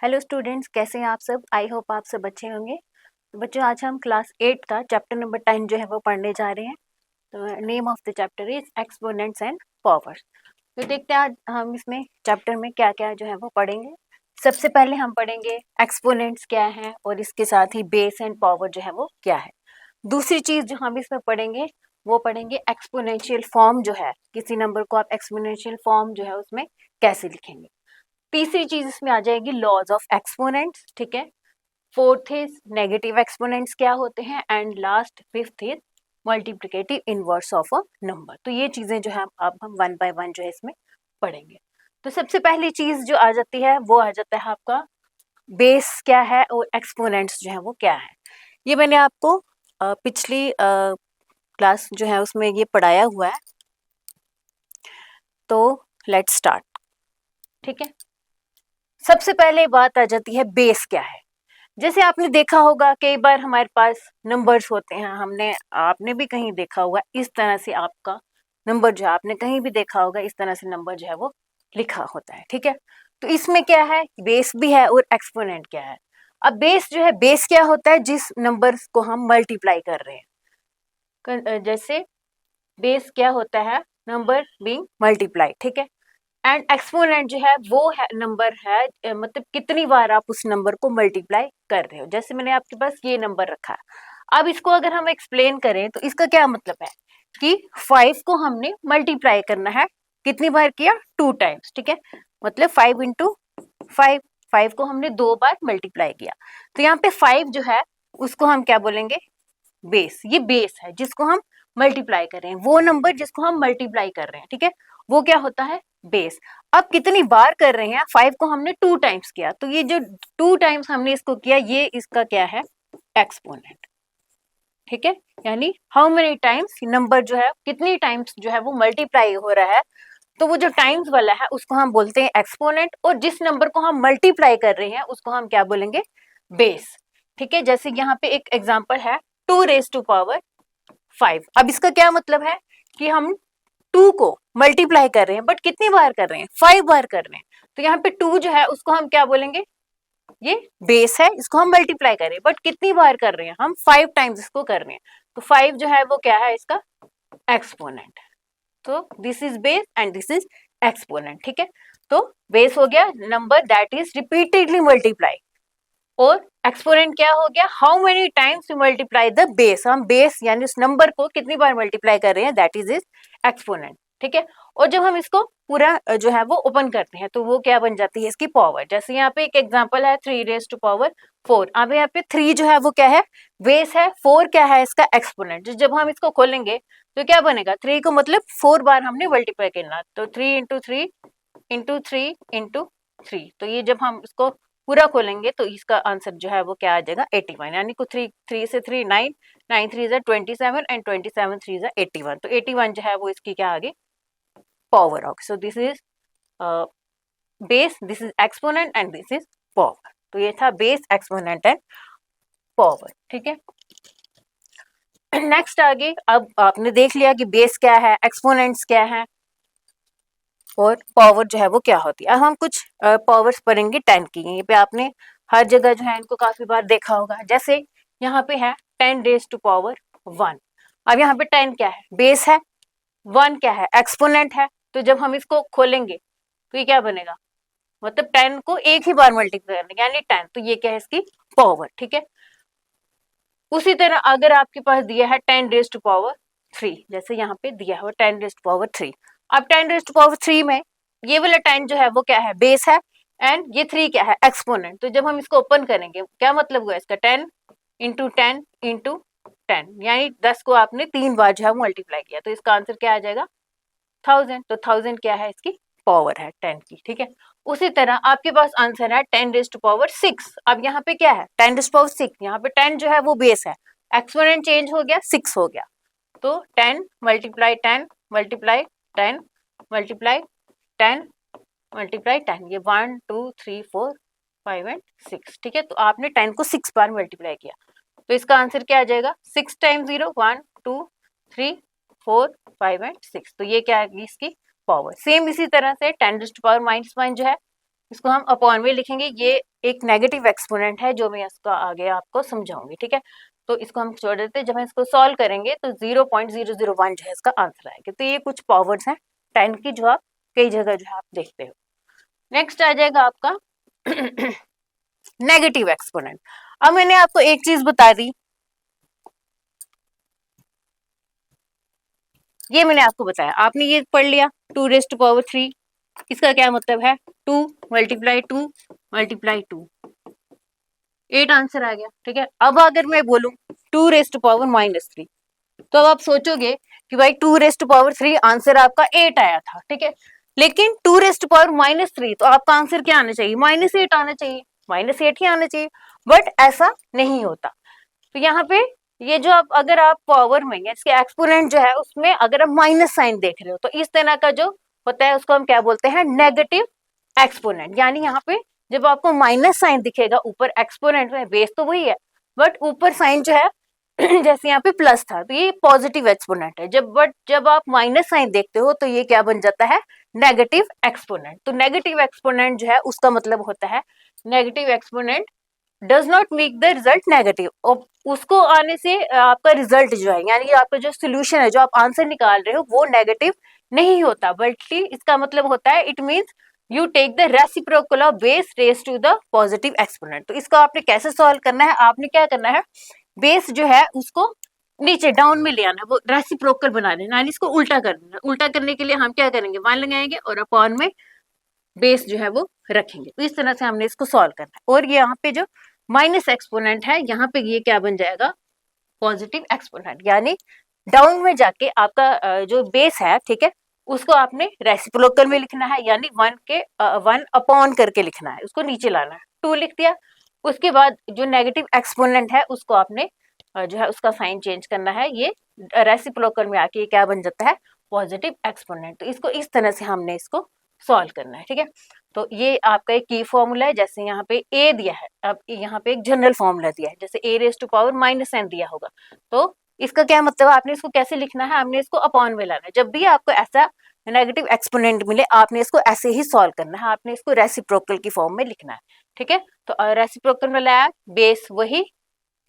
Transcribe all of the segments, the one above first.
Hello students, कैसे हैं आप सब। आई होप आप सब अच्छे होंगे। तो बच्चों, आज हम क्लास 8 का चैप्टर नंबर 10 जो है वो पढ़ने जा रहे हैं। तो name of the chapter is exponents and powers. तो देखते हैं आज हम इसमें चैप्टर में क्या क्या जो है वो पढ़ेंगे। सबसे पहले हम पढ़ेंगे एक्सपोनेंट्स क्या है और इसके साथ ही बेस एंड पावर जो है वो क्या है। दूसरी चीज जो हम इसमें पढ़ेंगे वो पढ़ेंगे एक्सपोनेंशियल फॉर्म जो है, किसी नंबर को आप एक्सपोनेंशियल फॉर्म जो है उसमें कैसे लिखेंगे। तीसरी चीज इसमें आ जाएगी लॉज ऑफ एक्सपोनेंट्स, ठीक है। फोर्थ इज नेगेटिव एक्सपोनेंट्स क्या होते हैं, and last fifth is multiplicative inverse of a number. तो ये चीजें जो है अब हम वन बाय वन जो है इसमें पढ़ेंगे। तो सबसे पहली चीज जो आ जाती है वो आ जाता है आपका बेस क्या है और एक्सपोनेंट्स जो है वो क्या है। ये मैंने आपको पिछली क्लास जो है उसमें ये पढ़ाया हुआ है। तो लेट्स स्टार्ट, ठीक है। सबसे पहले बात आ जाती है बेस क्या है। जैसे आपने देखा होगा कई बार हमारे पास नंबर्स होते हैं, आपने भी कहीं देखा होगा इस तरह से आपका नंबर जो है, आपने कहीं भी देखा होगा इस तरह से नंबर जो है वो लिखा होता है, ठीक है। तो इसमें क्या है, बेस भी है और एक्सपोनेंट क्या है। अब बेस जो है, बेस क्या होता है, जिस नंबर को हम मल्टीप्लाई कर रहे हैं। जैसे बेस क्या होता है, नंबर बीइंग मल्टीप्लाई, ठीक है। एंड एक्सपोनेंट जो है वो है नंबर है, मतलब कितनी बार आप उस नंबर को मल्टीप्लाई कर रहे हो। जैसे मैंने आपके पास ये नंबर रखा है, अब इसको अगर हम एक्सप्लेन करें तो इसका क्या मतलब है कि 5 को हमने मल्टीप्लाई करना है, कितनी बार किया, 2 टाइम्स, ठीक है। मतलब 5 इंटू 5, 5 को हमने 2 बार मल्टीप्लाई किया। तो यहाँ पे 5 जो है उसको हम क्या बोलेंगे, बेस। ये बेस है जिसको हम मल्टीप्लाई कर रहे हैं, वो नंबर जिसको हम मल्टीप्लाई कर रहे हैं, ठीक है, वो क्या होता है, बेस। अब कितनी बार कर रहे हैं, 5 को हमने 2 टाइम्स किया, तो ये जो 2 टाइम्स हमने इसको किया, ये इसका क्या है, एक्सपोनेंट, ठीक है। यानी हाउ मेनी टाइम्स नंबर जो है, कितनी टाइम्स जो है वो मल्टीप्लाई हो रहा है, तो वो जो टाइम्स वाला है उसको हम बोलते हैं एक्सपोनेंट, और जिस नंबर को हम मल्टीप्लाई कर रहे हैं उसको हम क्या बोलेंगे, बेस, ठीक है। जैसे यहाँ पे एक एग्जांपल है 2 रेज टू पावर 5। अब इसका क्या मतलब है कि हम 2 को मल्टीप्लाई कर रहे हैं, बट कितनी बार कर रहे हैं, 5 बार कर रहे हैं। तो यहाँ पे 2 जो है उसको हम क्या बोलेंगे, ये बेस है, इसको हम मल्टीप्लाई कर रहे हैं, बट कितनी बार कर रहे हैं, हम 5 टाइम्स इसको कर रहे हैं। तो 5 जो है वो क्या है, इसका एक्सपोनेंट। तो this is base and this is exponent, ठीक है। तो बेस हो गया number that is repeatedly multiply, और एक्सपोनेंट क्या हो गया, how many times you multiply the base. हम बेस यानी उस नंबर को कितनी बार मल्टीप्लाई कर रहे हैं, दैट इज एक्सपोनेंट, ठीक है। और जब हम इसको पूरा जो है वो ओपन करते हैं तो वो क्या बन जाती है, इसकी पावर। जैसे यहाँ पे एक एग्जांपल है 3 रेज टू पावर 4। अब यहाँ पे 3 जो है वो क्या है, बेस है, 4 क्या है, इसका एक्सपोनेंट। जब हम इसको खोलेंगे तो क्या बनेगा, 3 को मतलब 4 बार हमने मल्टीप्लाई करना, तो 3 इंटू 3 इंटू 3 इंटू 3। तो ये जब हम इसको पूरा खोलेंगे तो इसका आंसर जो है वो क्या आ जाएगा, 81। यानी को 3 से 3 9, 9 3 is 27 एंड 27 3 is 81। तो 81 जो है वो इसकी क्या आ गई, पावर होगी। So this is base, this is exponent and this is power. तो ये था बेस, एक्सपोनेंट एंड पावर, ठीक है। नेक्स्ट आगे, अब आपने देख लिया कि बेस क्या है, एक्सपोनेंट्स क्या है और पावर जो है वो क्या होती है। अब हम कुछ पावर्स पढ़ेंगे 10 की। यहीं पे आपने हर जगह जो है इनको काफी बार देखा होगा। जैसे यहाँ पे है 10 रेज टू पावर 1। अब यहाँ पे 10 क्या है, बेस है, 1 क्या है, एक्सपोनेंट है। तो जब हम इसको खोलेंगे तो ये क्या बनेगा, मतलब 10 को एक ही बार मल्टीप्लाई करने यानी 10, तो ये क्या है, इसकी पावर, ठीक है। उसी तरह अगर आपके पास दिया है 10 रेज टू पावर 3, जैसे यहाँ पे दिया है 10 रेज टू पावर 3। अब 10 रेज टू पावर 3 में ये वाला 10 जो है वो क्या है, बेस है, एंड ये 3 क्या है, एक्सपोनेंट। तो जब हम इसको ओपन करेंगे क्या मतलब हुआ इसका, 10 इंटू 10 इंटू 10, यानी 10 को आपने 3 बार जो है मल्टीप्लाई किया, तो इसका आंसर क्या आ जाएगा, 1000। तो 1000 क्या है, इसकी पावर है 10 की, ठीक है। उसी तरह आपके पास आंसर है 10 रेज टू पावर 6। अब यहाँ पे क्या है, 10 रेज टू पावर 6, यहाँ पे 10 जो है वो बेस है, एक्सपोनेंट चेंज हो गया, 6 हो गया। तो 10 मल्टीप्लाई 10 मल्टीप्लाई 10 मल्टीप्लाई 10 मल्टीप्लाई 10, ये 1 2 3 4 5 एंड 6, ठीक है। तो आपने 10 को 6 बार मल्टीप्लाई किया, तो इसका आंसर क्या आ जाएगा, 6 टाइम्स 0 1 2 3 4 5 एंड 6। तो ये क्या है, इसकी पावर। सेम इसी तरह से 10 रेज टू पावर -1 जो है इसको हम अपॉन में लिखेंगे, ये एक नेगेटिव एक्सपोनेंट है जो मैं इसका आगे आपको समझाऊंगी, ठीक है। तो इसको हम छोड़ देते हैं, जब हम इसको सॉल्व करेंगे तो 0.001 जो है इसका आंसर आएगा। तो ये कुछ पावर्स हैं 10 की जो आप कई जगह जो है आप देखते हो। नेक्स्ट आ जाएगा आपका नेगेटिव एक्सपोनेंट। अब मैंने आपको एक चीज बता दी, ये मैंने आपको बताया, आपने ये पढ़ लिया 2⁻3, इसका क्या मतलब है 2 मल्टीप्लाई 2 मल्टीप्लाई 2, 8 आंसर आ गया, ठीक है। अब अगर मैं बोलूं 2⁻³ तो अब आप सोचोगे कि भाई 2⁻³ आंसर आपका 8 आया था, ठीक है, लेकिन 2⁻³ तो आपका आंसर क्या आना चाहिए, -8 आना चाहिए, -8 ही आना चाहिए, बट ऐसा नहीं होता। तो यहाँ पे ये जो आप अगर आप पावर में इसके एक्सपोनेंट जो है उसमें अगर आप माइनस साइन देख रहे हो तो इस तरह का जो होता है उसको हम क्या बोलते हैं, नेगेटिव एक्सपोनेंट। यानी यहाँ पे जब आपको माइनस साइन दिखेगा ऊपर एक्सपोनेंट में, बेस तो वही है बट ऊपर साइन जो है जैसे यहाँ पे प्लस था तो ये पॉजिटिव एक्सपोनेंट है, जब आप माइनस साइन देखते हो तो ये क्या बन जाता है, नेगेटिव एक्सपोनेंट। तो नेगेटिव एक्सपोनेंट जो है उसका मतलब होता है negative exponent does not make the result negative, और उसको आने से आपका रिजल्ट जो है यानी आपका जो सोल्यूशन है जो आप आंसर निकाल रहे हो वो नेगेटिव नहीं होता, बल्कि इसका मतलब होता है it means you take the reciprocal of base raise to the positive exponent. तो इसको आपने कैसे सॉल्व करना है, आपने क्या करना है, बेस जो है उसको नीचे डाउन में ले आना है, वो रेसिप्रोकल बना देना, यानी इसको उल्टा कर देना। उल्टा करने के लिए हम क्या करेंगे, 1 लगाएंगे और अपॉन में बेस जो है वो रखेंगे। तो इस तरह से हमने इसको सॉल्व करना है। और ये यहाँ पे जो माइनस एक्सपोनेंट है यहाँ पे ये क्या बन जाएगा, पॉजिटिव एक्सपोनेंट, यानी डाउन में जाके आपका जो बेस है, ठीक है, उसको आपने रेसिप्रोकल में लिखना है, यानी 1 अपॉन करके लिखना है, उसको नीचे लाना है, 2 लिख दिया। उसके बाद जो नेगेटिव एक्सपोनेंट है उसको आपने जो है उसका साइन चेंज करना है, ये रेसिप्रोकल में आके क्या बन जाता है, पॉजिटिव एक्सपोनेंट। तो इसको इस तरह से हमने इसको सॉल्व करना है, ठीक है। तो ये आपका एक की फॉर्मूला है, जैसे यहाँ पे ए दिया है, अब यहाँ पे एक जनरल फॉर्मूला दिया है, जैसे a⁻⁻n दिया होगा, तो इसका क्या मतलब है, आपने इसको कैसे लिखना है, आपने इसको अपॉन में लाना है। जब भी आपको ऐसा नेगेटिव एक्सपोनेंट मिले आपने इसको ऐसे ही सॉल्व करना है, आपने इसको रेसिप्रोकल की फॉर्म में लिखना है, ठीक है। तो रेसिप्रोकल में लाया, बेस वही,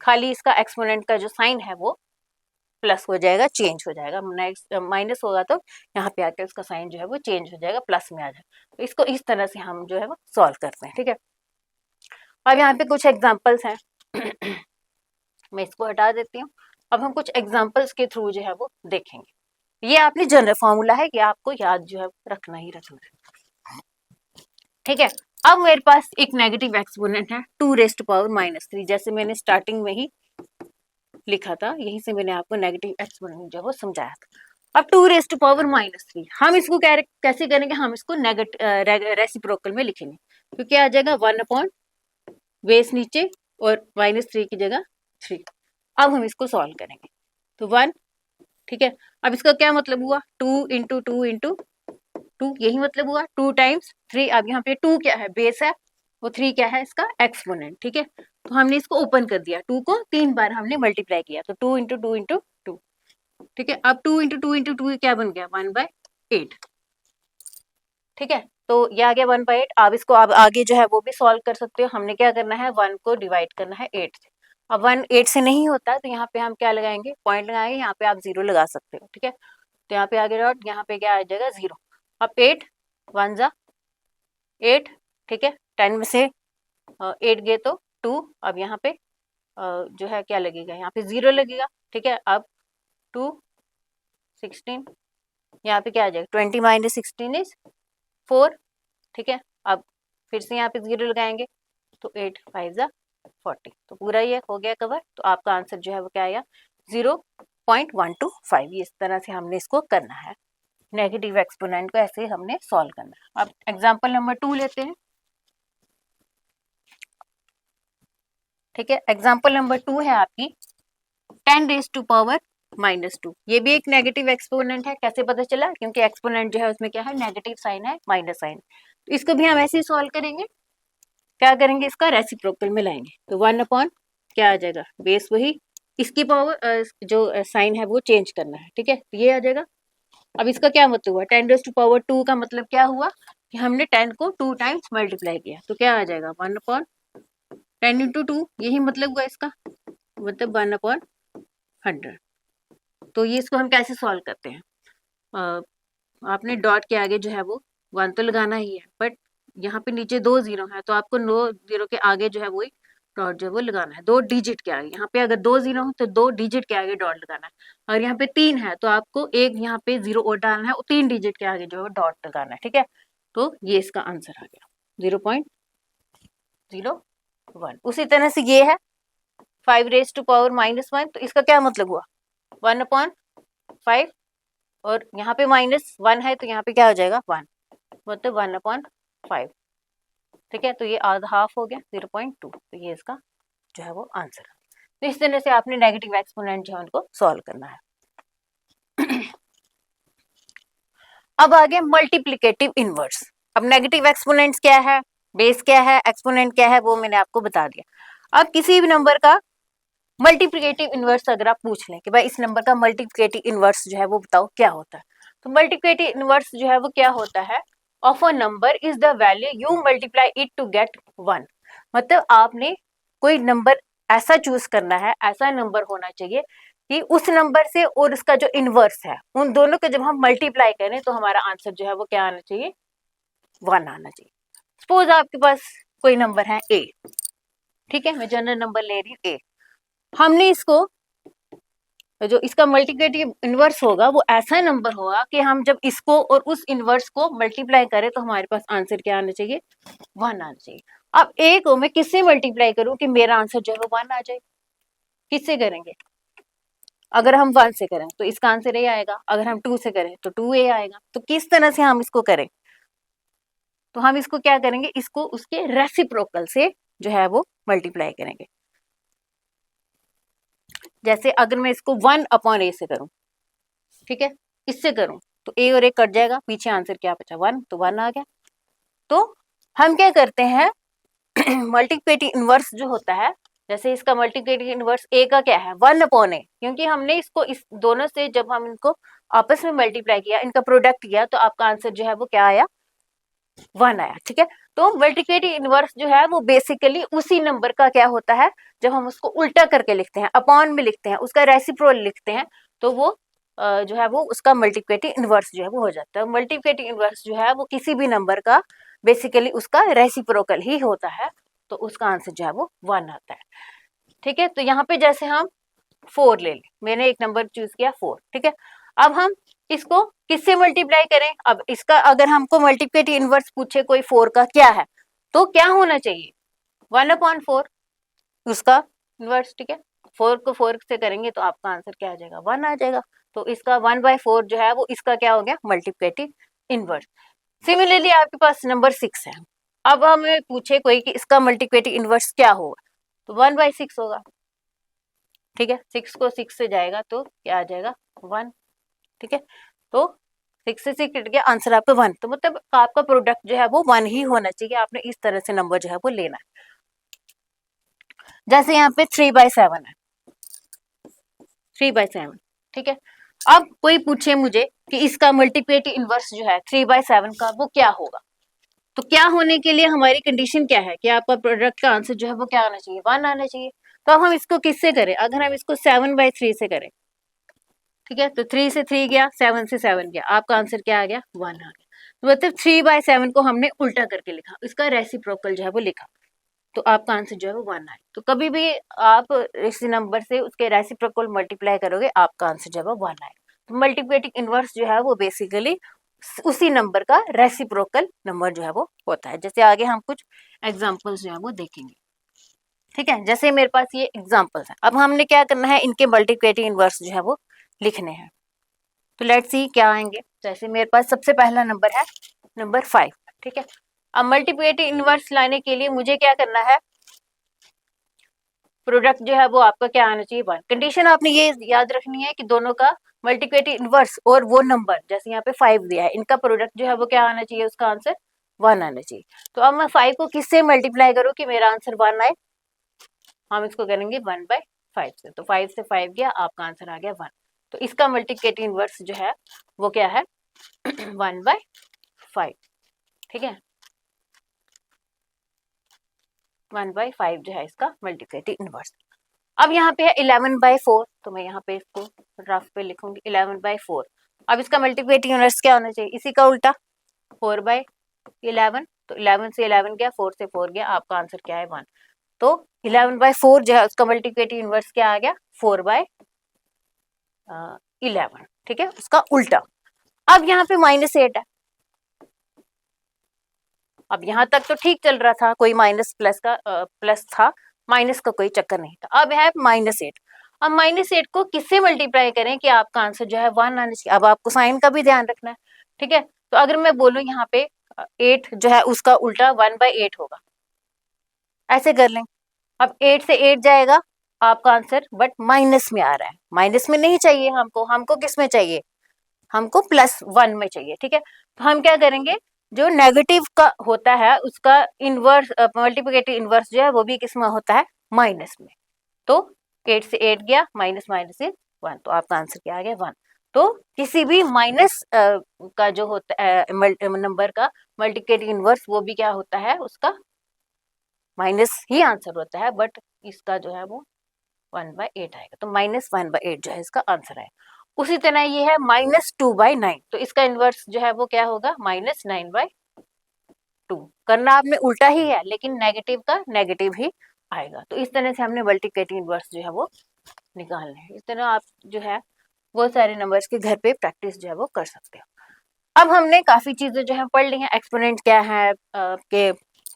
खाली इसका एक्सपोनेंट का जो साइन है वो प्लस हो जाएगा, चेंज हो जाएगा, माइनस होगा तो यहाँ पे आकर उसका साइन जो है वो चेंज हो जाएगा, प्लस में आ जाएगा। तो इसको इस तरह से हम जो है वो सॉल्व करते हैं, ठीक है। अब यहाँ पे कुछ एग्जांपल्स हैं मैं इसको हटा देती हूँ। अब हम कुछ एग्जांपल्स के थ्रू जो है वो देखेंगे। ये आपने जनरल फॉर्मूला है, ये आपको याद जो है रखना ही रखना है, ठीक है। अब मेरे पास एक नेगेटिव एक्सपोनेंट है 2⁻⁻3, जैसे मैंने स्टार्टिंग में ही लिखा था, यहीं से मैंने आपको नेगेटिव एक्सपोनेंट जो है वो समझाया था। अब 2⁻⁻3 हम इसको कैसे करेंगे, हम इसको रेसिप्रोकल में लिखेंगे, तो क्या आ जाएगा 1 अपॉन बेस नीचे और -3 की जगह 3। अब हम इसको सॉल्व करेंगे तो 1, ठीक है। अब इसका क्या मतलब हुआ, 2 इंटू 2 इंटू 2, यही मतलब हुआ 2 टाइम्स 3। अब यहाँ पे 2 क्या है, बेस है, वो 3 क्या है, इसका एक्सपोनेंट, ठीक है। तो हमने इसको ओपन कर दिया, 2 को 3 बार हमने मल्टीप्लाई किया, तो 2 इंटू 2 इंटू 2, ठीक है। अब 2 इंटू 2 इंटू 2 क्या बन गया, 1/8, ठीक है। तो ये आ गया 1/8। अब इसको आप आगे जो है वो भी सॉल्व कर सकते हो। हमने क्या करना है, 1 को डिवाइड करना है 8 से। अब 1 8 से नहीं होता तो यहाँ पे हम क्या लगाएंगे, पॉइंट लगाएंगे, यहाँ पे आप 0 लगा सकते हो, ठीक है। तो यहाँ पे आगे डॉट, यहाँ पे क्या आ जाएगा 0। अब 8 1 जा 8, ठीक है, 10 में से 8 गए तो 2। अब यहाँ पे जो है क्या लगेगा, यहाँ पे 0 लगेगा, ठीक है। अब 2 16, यहाँ पे क्या आ जाएगा 20 माइनस 16 इज 4, ठीक है। अब फिर से यहाँ पे 0 लगाएंगे तो 8 5 जा 40, तो पूरा ये हो गया कवर। तो आपका आंसर जो है वो क्या आया, 0.125। इस तरह से हमने इसको करना है, नेगेटिव एक्सपोनेंट को ऐसे हमने सॉल्व करना है। अब एग्जांपल नंबर 2 लेते हैं, ठीक है। एग्जांपल नंबर 2 है आपकी 10⁻⁻²। ये भी एक नेगेटिव एक्सपोनेंट है। कैसे पता चला, क्योंकि एक्सपोनेंट जो है उसमें क्या है, नेगेटिव साइन है, माइनस साइन। तो इसको भी हम ऐसे ही सॉल्व करेंगे, क्या करेंगे, इसका रेसिप्रोकल में लाएंगे, तो 1 अपॉन क्या आ जाएगा, बेस वही, इसकी पावर जो साइन है वो चेंज करना है, ठीक है, तो ये आ जाएगा। अब इसका क्या मतलब हुआ, 10⁻² का मतलब क्या हुआ कि हमने 10 को 2 टाइम्स मल्टीप्लाई किया, तो क्या आ जाएगा 1 अपॉन 10 इंटू 2 यही मतलब हुआ इसका, मतलब 1/100। तो ये इसको हम कैसे सॉल्व करते हैं, आपने डॉट के आगे जो है वो 1 तो लगाना ही है, बट यहाँ पे नीचे 2 जीरो है तो आपको 2 जीरो के आगे जो है वही डॉट जो है वो लगाना है, 2 डिजिट के आगे। यहाँ पे अगर 2 जीरो हो तो 2 डिजिट के आगे डॉट लगाना है, और यहाँ पे 3 है तो आपको एक यहाँ पे जीरो और डालना है और 3 डिजिट के आगे जो है डॉट लगाना है, ठीक है। तो ये इसका आंसर आ गया 0.01। उसी तरह से ये है 5⁻⁻1, तो इसका क्या मतलब हुआ 1/5, और यहाँ पे -1 है तो यहाँ पे क्या हो जाएगा 1, मतलब 1/5, ठीक है। तो ये आधा हाफ हो गया 0.2, तो ये इसका जो है वो आंसर है। तो इस तरह से आपने नेगेटिव एक्सपोनेंट जो है उनको सॉल्व करना है। अब आगे मल्टीप्लिकेटिव इनवर्स। अब नेगेटिव एक्सपोनेंट्स क्या है, बेस क्या है, एक्सपोनेंट क्या है, वो मैंने आपको बता दिया। अब किसी भी नंबर का मल्टीप्लिकेटिव इनवर्स अगर आप पूछ लें कि भाई इस नंबर का मल्टीप्लिकेटिव इनवर्स जो है वो बताओ क्या होता है, तो मल्टीप्लिकेटिव इनवर्स जो है वो क्या होता है, of a number is the value you multiply it to get 1। मतलब आपने कोई नंबर ऐसा चूज करना है, ऐसा नंबर होना चाहिए कि उस नंबर से और उसका जो इनवर्स है उन दोनों को जब हम मल्टीप्लाई करें तो हमारा आंसर जो है वो क्या आना चाहिए, 1 आना चाहिए। सपोज आपके पास कोई नंबर है a, ठीक है, मैं जनरल नंबर ले रही हूँ a। हमने इसको जो इसका मल्टीप्लिकेटिव इनवर्स होगा वो ऐसा नंबर होगा कि हम जब इसको और उस इनवर्स को मल्टीप्लाई करें तो हमारे पास आंसर क्या आना चाहिए, 1 आना चाहिए। अब a को मैं किससे मल्टीप्लाई करूं कि मेरा आंसर जो है 1 आ जाए, किससे करेंगे, अगर हम 1 से करें तो इसका आंसर a आएगा, अगर हम 2 से करें तो 2a आएगा। तो किस तरह से हम इसको करें, तो हम इसको क्या करेंगे, इसको उसके रेसिप्रोकल से जो है वो मल्टीप्लाई करेंगे। जैसे अगर मैं इसको 1/a से करूं, ठीक है, इससे करूं तो a और a कट जाएगा, पीछे आंसर क्या बचा 1, तो 1 आ गया। तो हम क्या करते हैं मल्टीप्लिकेटिव इनवर्स जो होता है, जैसे इसका मल्टीप्लिकेटिव इनवर्स a का क्या है 1/a, क्योंकि हमने इसको इस दोनों से जब हम इनको आपस में मल्टीप्लाई किया, इनका प्रोडक्ट किया, तो आपका आंसर जो है वो क्या आया, 1 आया, ठीक है। तो मल्टीप्लिकेटिव इनवर्स जो है वो बेसिकली उसी नंबर का क्या होता है, जब हम उसको उल्टा करके लिखते हैं, अपॉन में लिखते हैं, उसका रेसिप्रोकल लिखते हैं, तो वो जो है वो उसका मल्टीप्लिकेटिव इनवर्स जो है वो हो जाता है। मल्टीप्लिकेटिव इनवर्स जो है वो किसी भी नंबर का बेसिकली उसका रेसिप्रोकल ही होता है, तो उसका आंसर जो है वो 1 आता है, ठीक है। तो यहाँ पे जैसे हम 4 ले लें, मैंने एक नंबर चूज किया 4, ठीक है। अब हम इसको किससे मल्टीप्लाई करें, अब इसका अगर हमको मल्टीप्लिकेटिव इनवर्स पूछे कोई 4 का क्या है, तो क्या होना चाहिए 1/4 उसका इनवर्स, ठीक है। 4 को 4 से करेंगे तो आपका आंसर क्या आ जाएगा, 1 आ जाएगा। तो इसका 1/4 जो है वो इसका क्या हो गया, मल्टीप्लिकेटिव इनवर्स। सिमिलरली आपके पास नंबर 6 है, अब हमें पूछे कोई कि इसका मल्टीप्लिकेटिव इनवर्स क्या होगा, तो 1/6 होगा, ठीक है। 6 को 6 से जाएगा तो क्या आ जाएगा 1, ठीक है। तो 6 से 6 कट गया, आंसर आपका 1, तो मतलब आपका प्रोडक्ट जो है वो 1 ही होना चाहिए। आपने इस तरह से नंबर जो है वो लेना है। जैसे यहाँ पे 3/7 है, 3/7, ठीक है। अब कोई पूछे मुझे कि इसका मल्टीप्लिकेटिव इनवर्स जो है 3/7 का वो क्या होगा, तो क्या होने के लिए हमारी कंडीशन क्या है कि आपका प्रोडक्ट का आंसर जो है वो क्या आना चाहिए, 1 आना चाहिए। तो अब हम इसको किससे करें, अगर हम इसको 7/3 से करें, ठीक है, तो 3 से 3 गया, 7 से 7 गया, आपका आंसर क्या आ गया, 1 आ गया। तो मतलब 3/7 को हमने उल्टा करके लिखा, इसका रेसिप्रोकल जो है वो लिखा, तो आपका आंसर जो है वो 1 आए। तो कभी भी आप इस नंबर से उसके रेसिप्रोकल मल्टीप्लाई करोगे, आपका आंसर जो है वो 1 आए। तो मल्टीप्लिकेटिव इनवर्स जो है वो बेसिकली उसी नंबर का रेसिप्रोकल नंबर जो है वो होता है। जैसे आगे हम कुछ एग्जांपल्स जो है वो देखेंगे, ठीक है। जैसे मेरे पास ये एग्जांपल्स है, अब हमने क्या करना है, इनके मल्टीप्लिकेटिव इनवर्स जो है वो लिखने हैं। तो लेट्स सी क्या आएंगे। जैसे मेरे पास सबसे पहला नंबर है नंबर 5, ठीक है। अब मल्टीप्लिकेटिव इनवर्स लाने के लिए मुझे क्या करना है, प्रोडक्ट जो है वो आपका क्या आना चाहिए, 1। कंडीशन आपने ये याद रखनी है कि दोनों का मल्टीप्लिकेटिव इनवर्स और वो नंबर, जैसे यहाँ पे 5 दिया है, इनका प्रोडक्ट जो है वो क्या आना चाहिए, उसका आंसर 1 आना चाहिए। तो अब मैं 5 को किससे मल्टीप्लाई करूँ कि मेरा आंसर 1 आए, हम इसको करेंगे 1/5 से। तो 5 से 5 गया, आपका आंसर आ गया 1। तो इसका मल्टीप्लिकेटिव इनवर्स जो है वो क्या है 1/5, ठीक है। 1/5 जो है इसका मल्टीप्लिकेटिव इनवर्स। अब यहाँ पे है 11/4, तो मैं यहाँ पे इसको रफ पे लिखूंगी 11/4। अब इसका मल्टीप्लिकेटिव इनवर्स क्या होना चाहिए, इसी का उल्टा 4/11। तो 11 से 11 गया, 4 से 4 गया, आपका आंसर क्या है 1। तो 11/4 जो है उसका मल्टीप्लिकेटिव इनवर्स क्या आ गया 4/11, ठीक है, उसका उल्टा। अब यहाँ पे -8 है। अब यहाँ तक तो ठीक चल रहा था, कोई माइनस प्लस का प्लस था, माइनस का कोई चक्कर नहीं था। अब है -8। अब -8 को किससे मल्टीप्लाई करें कि आपका आंसर जो है 1 आना चाहिए। अब आपको साइन का भी ध्यान रखना है, ठीक है। तो अगर मैं बोलूं यहाँ पे 8 जो है उसका उल्टा 1/8 होगा, ऐसे कर लें। अब 8 से 8 जाएगा आपका आंसर, बट माइनस में आ रहा है, माइनस में नहीं चाहिए हमको, हमको किस में चाहिए, हमको +1 में चाहिए, ठीक है। तो हम क्या करेंगे, जो नेगेटिव का होता है उसका इनवर्स मल्टीप्लिकेटिव इनवर्स जो है वो भी किस में होता है, माइनस में। तो 8 से 8 गया, माइनस माइनस इज 1, तो आपका आंसर क्या आ गया 1। तो किसी भी माइनस का जो होता है नंबर का मल्टीप्लिकेटिव इनवर्स, वो भी क्या होता है, उसका माइनस ही आंसर होता है, बट इसका जो है वो 1/8 आएगा। तो -1/8 जो है इसका आंसर है। उसी तरह ये है -2/9, तो इसका इनवर्स जो है वो क्या होगा, -9/2। करना आपने उल्टा ही है, लेकिन नेगेटिव का नेगेटिव ही आएगा। तो इस तरह से हमने मल्टीप्लिकेटिव इनवर्स जो है वो निकालना है। इस तरह आप जो है वो सारे नंबर्स के घर पे प्रैक्टिस जो है वो कर सकते हो। अब हमने काफी चीजें जो है पढ़ ली हैं, एक्सपोनेंट क्या है, के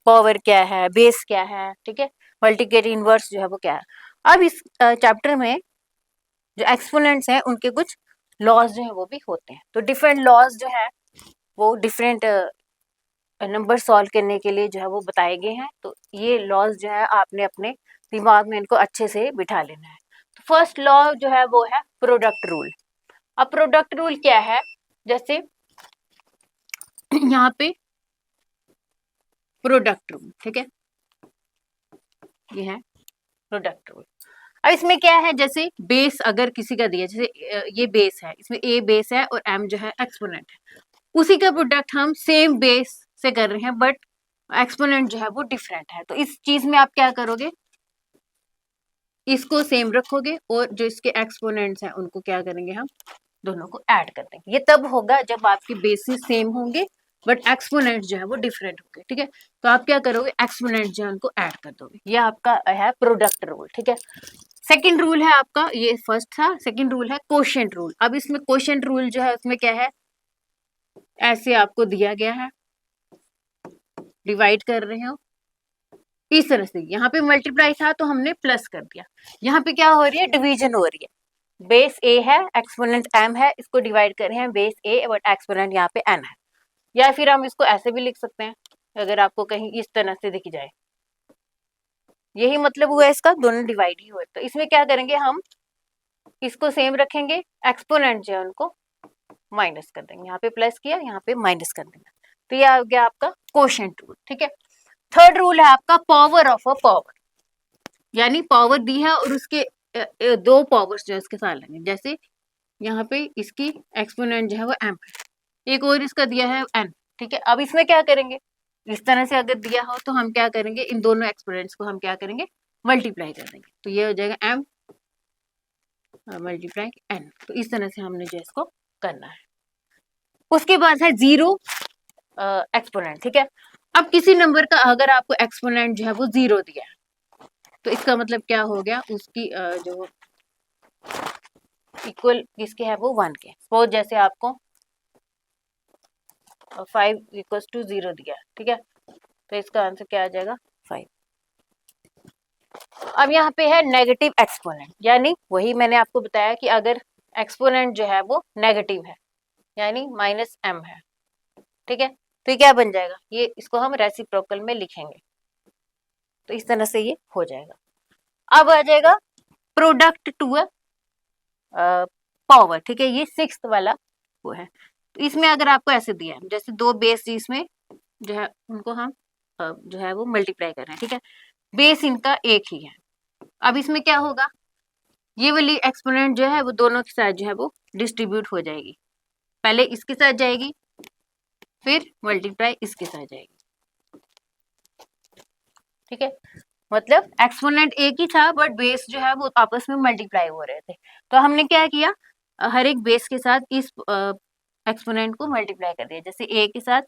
पावर क्या है, बेस क्या है, ठीक है, मल्टीप्लिकेटिव इनवर्स जो है वो क्या है। अब इस चैप्टर में जो एक्सपोनेंट्स हैं उनके कुछ लॉज जो है वो भी होते हैं। तो डिफरेंट लॉज जो है वो डिफरेंट नंबर सॉल्व करने के लिए जो है वो बताए गए हैं। तो ये लॉज जो है आपने अपने दिमाग में इनको अच्छे से बिठा लेना है। तो फर्स्ट लॉ जो है वो है प्रोडक्ट रूल। अब प्रोडक्ट रूल क्या है, जैसे यहाँ पे प्रोडक्ट रूल, ठीक है, ये है प्रोडक्ट रूल। अब इसमें क्या है, जैसे बेस अगर किसी का दिया, जैसे ये बेस है, इसमें a बेस है और m जो है एक्सपोनेंट है, उसी का प्रोडक्ट हम सेम बेस से कर रहे हैं, बट एक्सपोनेंट जो है वो डिफरेंट है। तो इस चीज में आप क्या करोगे, इसको सेम रखोगे और जो इसके एक्सपोनेंट्स हैं उनको क्या करेंगे, हम दोनों को ऐड कर देंगे। ये तब होगा जब आपके बेसिस सेम होंगे बट एक्सपोनेंट जो है वो डिफरेंट होंगे, ठीक है। तो आप क्या करोगे, एक्सपोनेंट जो है उनको ऐड कर दोगे। ये आपका है प्रोडक्ट रूल, ठीक है। सेकंड रूल है आपका, ये फर्स्ट था, सेकंड रूल है कोशेंट रूल। अब इसमें कोशेंट रूल जो है उसमें क्या है, ऐसे आपको दिया गया है, डिवाइड कर रहे हो इस तरह से, यहाँ पे मल्टीप्लाई था तो हमने प्लस कर दिया, यहाँ पे क्या हो रही है, डिवीजन हो रही है। बेस a है, एक्सपोनेंट m है, इसको डिवाइड कर रहे हैं बेस a बट एक्सपोनेंट यहाँ पे n है। या फिर हम इसको ऐसे भी लिख सकते हैं, अगर आपको कहीं इस तरह से दिख जाए, यही मतलब हुआ इसका, दोनों डिवाइड ही हुए। तो इसमें क्या करेंगे, हम इसको सेम रखेंगे, एक्सपोनेंट जो है उनको माइनस कर देंगे, यहाँ पे प्लस किया, यहाँ पे माइनस कर देंगे। तो ये आ गया आपका कोशेंट रूल, ठीक है। थर्ड रूल है आपका पावर ऑफ अ पावर, यानी पावर दी है और उसके दो पावर्स जो है उसके साथ लेंगे। जैसे यहाँ पे इसकी एक्सपोनेंट जो है वो m है, एक और इसका दिया है n, ठीक है। अब इसमें क्या करेंगे, इस तरह से अगर दिया हो तो हम क्या करेंगे, इन दोनों एक्सपोनेंट्स को हम क्या करेंगे, मल्टीप्लाई कर देंगे। तो ये हो जाएगा m मल्टीप्लाई n। तो इस तरह से हमने जो इसको करना है। उसके बाद है जीरो एक्सपोनेंट, ठीक है। अब किसी नंबर का अगर आपको एक्सपोनेंट जो है वो 0 दिया है, तो इसका मतलब क्या हो गया, उसकी जो इक्वल किसके है वो 1 के। सपोज जैसे आपको 5 = 0 दिया, ठीक है, तो इसका आंसर क्या आ जाएगा 5। अब यहाँ पे है नेगेटिव एक्सपोनेंट, यानी वही मैंने आपको बताया कि अगर एक्सपोनेंट जो है वो नेगेटिव है, यानी -m है, ठीक है, तो ये क्या बन जाएगा, ये इसको हम रेसिप्रोकल में लिखेंगे। तो इस तरह से ये हो जाएगा। अब आ जाएगा प्रोडक्ट टू अ पावर, ठीक है, ये 6th वाला वो है। तो इसमें अगर आपको ऐसे दिया है, जैसे दो बेस इसमें जो है उनको हम जो है वो मल्टीप्लाई कर रहे हैं, ठीक है, बेस इनका एक ही है। अब इसमें क्या होगा, ये वाली एक्सपोनेंट जो है वो दोनों के साथ जो है वो डिस्ट्रीब्यूट हो जाएगी, पहले इसके साथ जाएगी फिर मल्टीप्लाई इसके साथ जाएगी, ठीक है। मतलब एक्सपोनेंट एक ही था बट बेस जो है वो आपस में मल्टीप्लाई हो रहे थे। तो हमने क्या किया, हर एक बेस के साथ इस एक्सपोनेंट को मल्टीप्लाई कर दिया। जैसे ए के साथ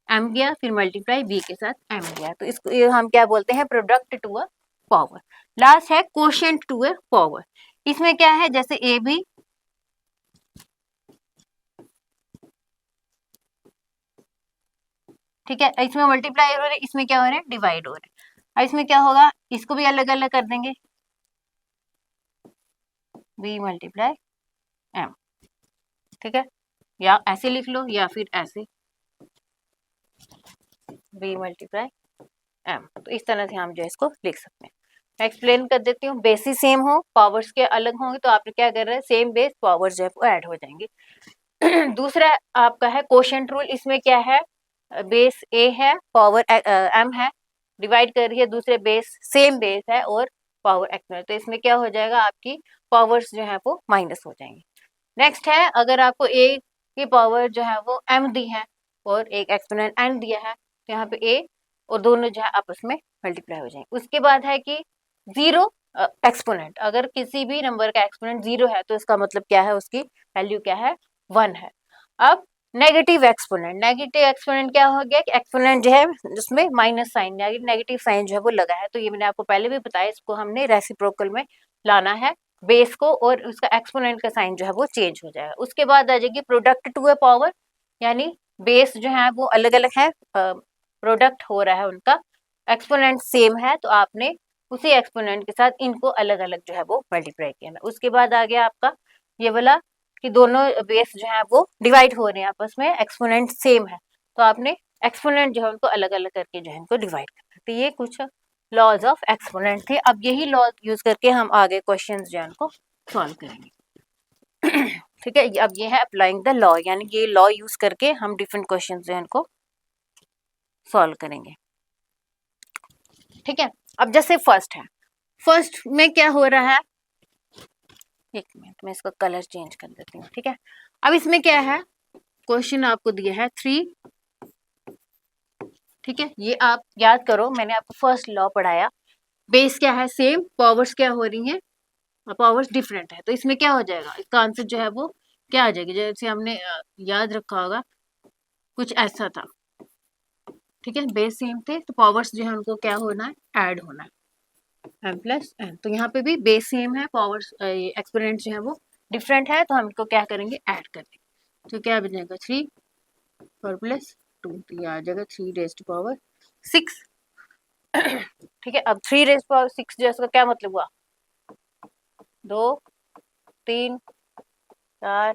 m गया, फिर मल्टीप्लाई बी के साथ m गया, तो इसको ये हम क्या बोलते हैं, product to a power. Last है कोशेंट टू अ पावर। इसमें क्या है, जैसे ए बी, ठीक है, इसमें मल्टीप्लाई हो रहे हैं, इसमें क्या हो रहा है, डिवाइड हो रहे हैं। अब इसमें क्या होगा, इसको भी अलग अलग कर देंगे, b मल्टीप्लाई m, ठीक है, या ऐसे लिख लो या फिर ऐसे b मल्टीप्लाई m। तो इस तरह से हम जो है इसको लिख सकते हैं। मैं एक्सप्लेन कर देती हूँ। बेसिस सेम हो, पावर्स के अलग होंगे, तो आपने क्या कर रहे हैं, सेम बेस पावर्स जो है वो ऐड हो जाएंगे। दूसरा आपका है कोशेंट रूल। इसमें क्या है, बेस ए है, पावर m है, डिवाइड कर रही है दूसरे बेस, सेम बेस है और पावर एक्सपोनेंट, तो इसमें क्या हो जाएगा, आपकी पावर्स जो है वो माइनस हो जाएंगे। नेक्स्ट है, अगर आपको ए की पावर जो है वो m दी है और एक एक्सपोनेंट n दिया है, तो यहाँ पे a और दोनों जो है आपस में मल्टीप्लाई हो जाएंगे। उसके बाद है कि जीरो एक्सपोनेंट, अगर किसी भी नंबर का एक्सपोनेंट जीरो है तो इसका मतलब क्या है, उसकी वैल्यू क्या है, 1 है। अब नेगेटिव एक्सपोनेंट, नेगेटिव एक्सपोनेंट क्या हो गया कि एक्सपोनेंट जो है जिसमें माइनस साइन, नेगेटिव साइन जो है वो लगा है, तो ये मैंने आपको पहले भी बताया, इसको हमने रेसिप्रोकल में लाना है बेस को, और उसका एक्सपोनेंट का साइन जो है वो चेंज हो जाएगा। उसके बाद आ जाएगी प्रोडक्ट टू अ पावर, यानी बेस जो है वो अलग अलग है, प्रोडक्ट हो रहा है उनका, एक्सपोनेंट सेम है, तो आपने उसी एक्सपोनेंट के साथ इनको अलग अलग जो है वो मल्टीप्लाई किया। उसके बाद आ गया आपका ये वाला कि दोनों बेस जो है वो डिवाइड हो रहे हैं आपस में, एक्सपोनेंट सेम है, तो आपने एक्सपोनेंट जो है उनको अलग अलग करके जो है इनको डिवाइड करना। तो ये कुछ लॉज ऑफ एक्सपोनेंट थे। अब यही लॉ यूज करके हम आगे क्वेश्चंस जो है उनको सॉल्व करेंगे। ठीक है, अब ये है अप्लाइंग द लॉ, यानी ये लॉ यूज करके हम डिफरेंट क्वेश्चंस जो है इनको सॉल्व करेंगे। ठीक है, अब जैसे फर्स्ट है, फर्स्ट में क्या हो रहा है, एक मिनट मैं इसका कलर चेंज कर देती हूँ। ठीक है, अब इसमें क्या है, क्वेश्चन आपको दिया है 3, ठीक है, ये आप याद करो, मैंने आपको फर्स्ट लॉ पढ़ाया, बेस क्या है सेम, पावर्स क्या हो रही हैं, पावर्स डिफरेंट है, तो इसमें क्या हो जाएगा, इसका आंसर जो है वो क्या आ जाएगी, जैसे हमने याद रखा होगा कुछ ऐसा था। ठीक है, बेस सेम थे तो पावर्स जो है उनको क्या होना है, ऐड होना है, m प्लस n। तो यहाँ पे भी बेस सेम है, पावर्स एक्सपोनेंट जो है वो डिफरेंट है, तो हम इनको क्या करेंगे, ऐड कर देंगे। तो क्या बनेगा 3 4 प्लस 2, तो ये आ जाएगा 3 रेज़ टू पावर 6। ठीक है, अब 3 रेज़ टू पावर 6 जो है इसका क्या मतलब हुआ, 2 3 4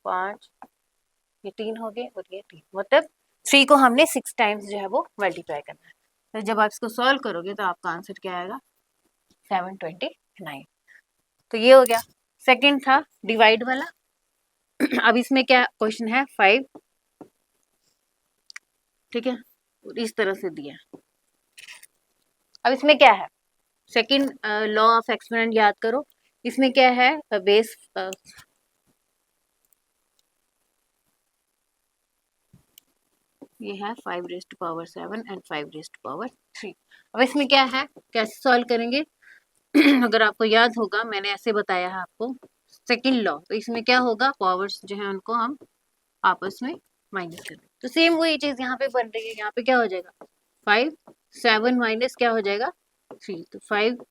5, ये 3 हो गए और ये 3, मतलब 3 को हमने 6 टाइम्स जो है वो मल्टीप्लाई करना है। तो जब आप इसको सॉल्व करोगे तो आपका आंसर क्या आएगा, 729। तो ये हो गया। सेकंड था डिवाइड वाला। अब इसमें क्या क्वेश्चन है 5, ठीक है, और इस तरह से दिया। अब इसमें क्या है, सेकंड लॉ ऑफ एक्सपोनेंट याद करो, इसमें क्या है, बेस ये है 5 raise to power 7 and 5 raise to power 3। अब इसमें क्या है, कैसे सॉल्व करेंगे, अगर आपको याद होगा मैंने ऐसे बताया है आपको सेकंड लॉ, तो इसमें क्या होगा, पावर्स जो है उनको हम आपस में माइनस कर दें, तो सेम वही चीज यहाँ पे बन रही है। यहाँ पे क्या हो जाएगा 5 7 माइनस क्या हो जाएगा 3, तो 5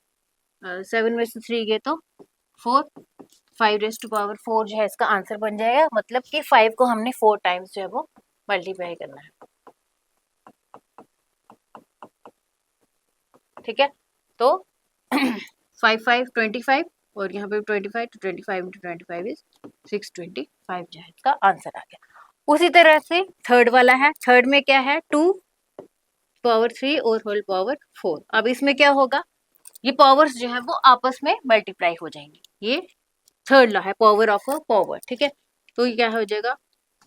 7 में से 3 गए तो 4, 5 रेज़ टू पावर 4 जो है इसका आंसर बन जाएगा, मतलब कि 5 को हमने 4 टाइम्स जो है वो मल्टीप्लाई करना है। ठीक है, तो 5 5 25 और यहाँ पे 25, तो 25 into 25 इज 625 जो है इसका आंसर आ गया। उसी तरह से थर्ड वाला है, थर्ड में क्या है 2 पावर 3 और होल पावर 4। अब इसमें क्या होगा, ये पावर्स जो है वो आपस में मल्टीप्लाई हो जाएंगे, ये थर्ड लॉ है पावर ऑफ अ पावर। ठीक है, तो ये क्या हो जाएगा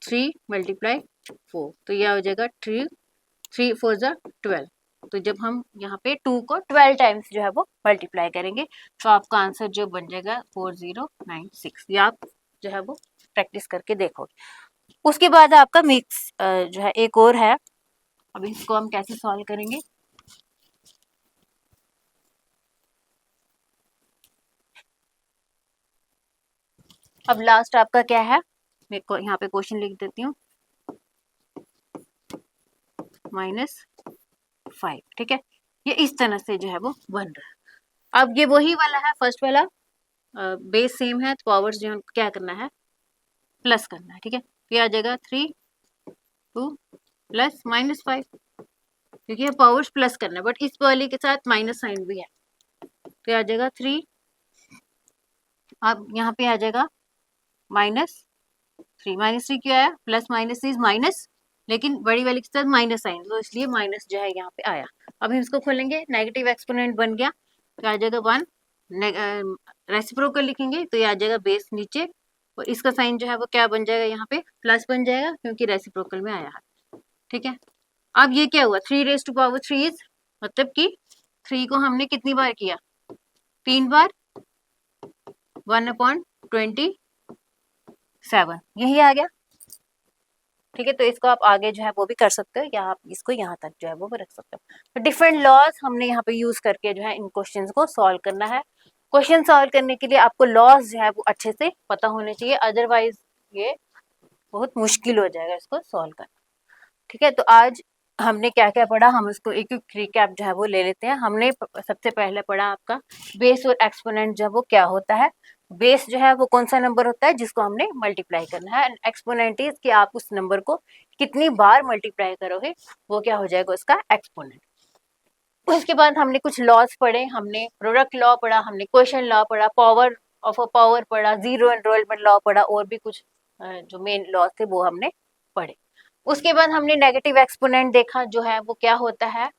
3 मल्टीप्लाई 4, तो यह हो जाएगा 3 3 4 जा 12। तो जब हम यहाँ पे 2 को 12 टाइम्स जो है वो मल्टीप्लाई करेंगे तो आपका आंसर जो बन जाएगा 4096। ये आप जो है वो प्रैक्टिस करके देखोगे। उसके बाद आपका मिक्स जो है एक और है, अब इसको हम कैसे सॉल्व करेंगे, अब लास्ट आपका क्या है, मैं यहाँ पे क्वेश्चन लिख देती हूँ, -5, ठीक है। ये इस तरह से जो है वो बन रहा है। अब ये वही वाला है, फर्स्ट वाला बेस सेम है, तो पावर्स जो है क्या करना है, प्लस करना है, ठीक है। फिर आ जाएगा 3 2 प्लस -5, क्योंकि पावर्स प्लस करना है, बट इस वाले के साथ माइनस साइन भी है, तो आ जाएगा 3, अब यहाँ पे आ जाएगा -3, -3 क्यों आया, प्लस माइनस इज माइनस, लेकिन बड़ी वाली के साथ माइनस साइन, तो इसलिए माइनस जो है यहाँ पे आया। अब हम इसको खोलेंगे, नेगेटिव एक्सपोनेंट बन गया, तो आ जाएगा 1, रेसिप्रोकल लिखेंगे तो ये आ जाएगा बेस नीचे, और इसका साइन जो है वो क्या बन जाएगा, यहाँ पे प्लस बन जाएगा, क्योंकि रेसिप्रोकल में आया है, ठीक है। अब ये क्या हुआ, 3 इज, मतलब कि 3 को हमने कितनी बार किया, 3 बार, 1/27, यही आ गया, ठीक है। तो इसको आप आगे जो है वो भी कर सकते हो, या आप इसको यहाँ तक जो है वो रख सकते हो। तो डिफरेंट लॉज हमने यहाँ पे यूज करके जो है इन क्वेश्चंस को सॉल्व करना है। क्वेश्चन सॉल्व करने के लिए आपको लॉज जो है वो अच्छे से पता होने चाहिए, अदरवाइज ये बहुत मुश्किल हो जाएगा इसको सॉल्व करना, ठीक है। तो आज हमने क्या क्या पढ़ा, हम इसको एक एक रिकैप जो है वो ले लेते हैं। हमने सबसे पहले पढ़ा आपका बेस और एक्सपोनेंट जो है वो क्या होता है। बेस जो है वो कौन सा नंबर होता है जिसको हमने मल्टीप्लाई करना है, एंड एक्सपोनेंट इज कि आप उस नंबर को कितनी बार मल्टीप्लाई करोगे वो क्या हो जाएगा उसका एक्सपोनेंट। उसके बाद हमने कुछ लॉज पढ़े, हमने प्रोडक्ट लॉ पढ़ा, हमने क्वेश्चन लॉ पढ़ा, पावर ऑफ अ पावर पढ़ा, जीरो एनरोलमेंट लॉ पढ़ा, और भी कुछ जो मेन लॉ थे वो हमने पढ़े। उसके बाद हमने नेगेटिव एक्सपोनेंट देखा, जो है वो क्या होता है,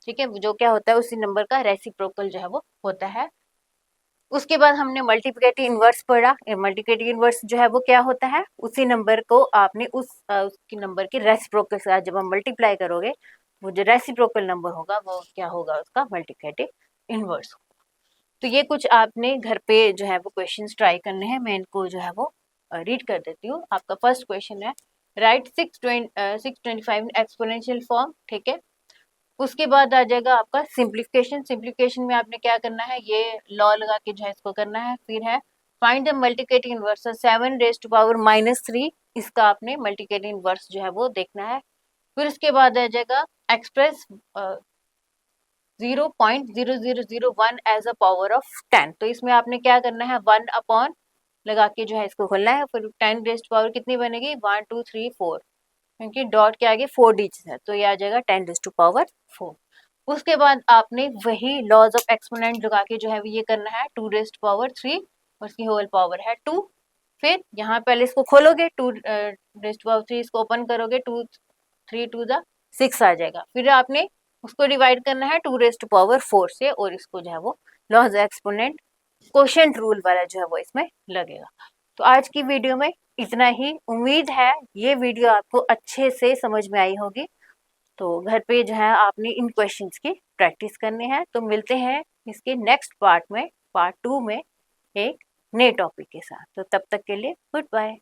ठीक है, जो क्या होता है उसी नंबर का रेसिप्रोकल जो है वो होता है। उसके बाद हमने मल्टीप्लिकेटिव इनवर्स पढ़ा, मल्टीप्लिकेटिव इनवर्स जो है वो क्या होता है, उसी नंबर को आपने उसकी नंबर के रेसिप्रोकल के साथ जब हम मल्टीप्लाई करोगे, वो जो रेसिप्रोकल नंबर होगा वो क्या होगा, उसका मल्टीप्लिकेटिव इनवर्स। तो ये कुछ आपने घर पे जो है वो क्वेश्चंस ट्राई करने हैं, मैं इनको जो है वो रीड कर देती हूँ। आपका फर्स्ट क्वेश्चन है, राइट 625 एक्सपोनेंशियल फॉर्म, ठीक है। उसके बाद आ जाएगा आपका सिंप्लीफिकेशन, सिंप्लीफिकेशन में आपने क्या करना है, ये लॉ लगा के जो है इसको करना है। फिर है फाइंड द मल्टीप्लिकेटिव इनवर्स 7⁻³ इसका आपने मल्टीप्लिकेटिव इनवर्स जो है वो देखना है। फिर उसके बाद आ जाएगा express 0.0001 as a power of 10, तो इसमें आपने क्या करना है, 1 अपॉन लगा के जो है इसको खोलना है। फिर 10⁻³ कितनी बनेगी, 1 2 3 4, क्योंकि डॉट के आगे 4 डिजिट है, तो ये आ जाएगा 10⁻⁴। उसके बाद आपने वही लॉज ऑफ एक्सपोनेंट लगा के जो है ये करना है 2⁻³ और इसकी होल पावर है 2। फिर यहाँ पहले इसको खोलोगे, 2⁻³ इसको ओपन करोगे, 2 3 2 6 आ जाएगा। फिर आपने उसको डिवाइड करना है 2⁻⁴ से, और इसको जो है वो लॉज एक्सपोनेंट कोशेंट रूल वाला जो है वो इसमें लगेगा। तो आज की वीडियो में इतना ही, उम्मीद है ये वीडियो आपको अच्छे से समझ में आई होगी। तो घर पे जो है आपने इन क्वेश्चंस की प्रैक्टिस करनी है। तो मिलते हैं इसके नेक्स्ट पार्ट में, पार्ट 2 में एक नए टॉपिक के साथ। तो तब तक के लिए गुड बाय।